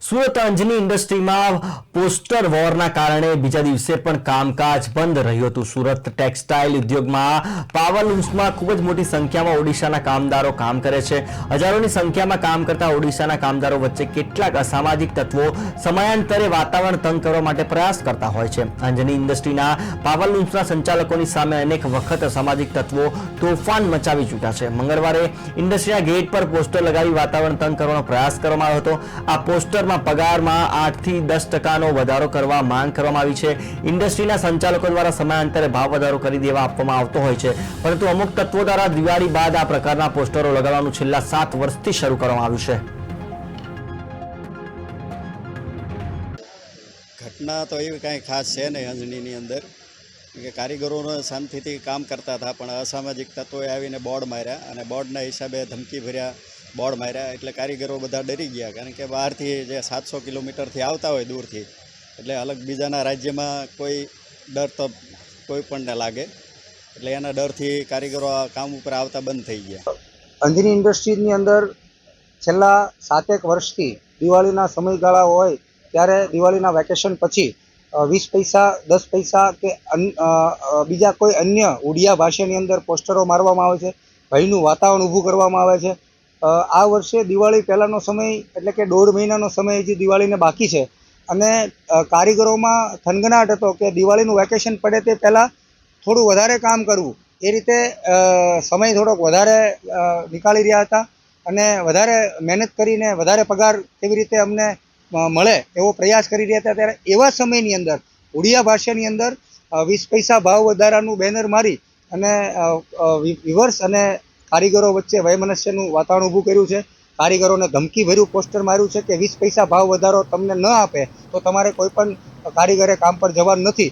સુરત અંજની ઇન્ડસ્ટ્રીમાં પોસ્ટર વોરના કારણે બીજા દિવસે પણ કામકાજ બંધ રહ્યું હતું। સુરત ટેક્સટાઇલ ઉદ્યોગમાં પાવર લૂમ્સમાં ખૂબ જ મોટી સંખ્યામાં ઓડિશાના કામદારો કામ કરે છે। હજારોની સંખ્યામાં કામ કરતા ઓડિશાના કામદારો વચ્ચે કેટલાક અસામાજિક તત્વો સમયાંતરે વાતાવરણ તંગ કરવા માટે પ્રયાસ કરતા હોય છે। અંજની ઇન્ડસ્ટ્રીના પાવર લૂમ્સના સંચાલકોની સામે અનેક વખત અસામાજિક તત્વો તોફાન મચાવી ચૂક્યા છે। મંગળવારે ઇન્ડસ્ટ્રીના ગેટ પર પોસ્ટર લગાવી વાતાવરણ તંગ કરવાનો પ્રયાસ કરવામાં આવ્યો હતો। આ પોસ્ટરમાં પગારમાં 8 થી 10% વધારો કરવા માંગ કરવામાં આવી છે। ઇન્ડસ્ટ્રીના સંચાલકો દ્વારા સમયાંતરે ભાવ વધારો કરી દેવા આપવામાં આવતો હોય છે, પરંતુ અમુક તત્વો દ્વારા દિવાળી બાદ આ પ્રકારના પોસ્ટરો લગાવવાનું છેલ્લા 7 વર્ષથી શરૂ કરવામાં આવ્યું છે। ઘટના તો એવી કાંઈ ખાસ છે નહીં અંજનીની અંદર કે કારીગરોને શાંતિથી કામ કરતા હતા, પણ અસામાજિક તત્વોએ આવીને બોર્ડ માર્યા અને બોર્ડના હિસાબે ધમકી ભર્યા બોર્ડ માર્યા એટલે કારીગરો બધા ડરી ગયા। કારણ કે બહારથી જે 700 કિલોમીટરથી આવતા હોય દૂરથી, એટલે અલગ બીજાના રાજ્યમાં કોઈ ડર તો કોઈ પણને લાગે, એટલે એના ડરથી કારીગરો આ કામ ઉપર આવતા બંધ થઈ ગયા। અંજની ઇન્ડસ્ટ્રીની અંદર છેલ્લા 7 વર્ષથી દિવાળીના સમયગાળા હોય ત્યારે દિવાળીના વેકેશન પછી 20 પૈસા 10 પૈસા કે બીજા કોઈ અન્ય ઉડિયા ભાષાની અંદર પોસ્ટરો મારવામાં આવે છે, ભયનું વાતાવરણ ઊભું કરવામાં આવે છે। આ વર્ષે દિવાળી પહેલાંનો સમય એટલે કે 1.5 મહિનાનો સમય હજી દિવાળીને બાકી છે અને કારીગરોમાં થનગનાટ હતો કે દિવાળીનું વેકેશન પડે તે પહેલાં થોડું વધારે કામ કરવું, એ રીતે સમય થોડોક વધારે નીકાળી રહ્યા હતા અને વધારે મહેનત કરીને વધારે પગાર કેવી રીતે અમને મળે એવો પ્રયાસ કરી રહ્યા હતા। ત્યારે એવા સમયની અંદર ઉડિયા ભાષાની અંદર 20 પૈસા ભાવ વધારાનું બેનર મારી અને વિવર્સ અને કારીગરો વચ્ચે વયમનસ્યનું વાતાવરણ ઊભું કર્યું છે। કારીગરોને ધમકી ભર્યું પોસ્ટર માર્યું છે કે 20 પૈસા ભાવ વધારો તમને ન આપે તો તમારે કોઈ પણ કારીગરે કામ પર જવાનું નથી।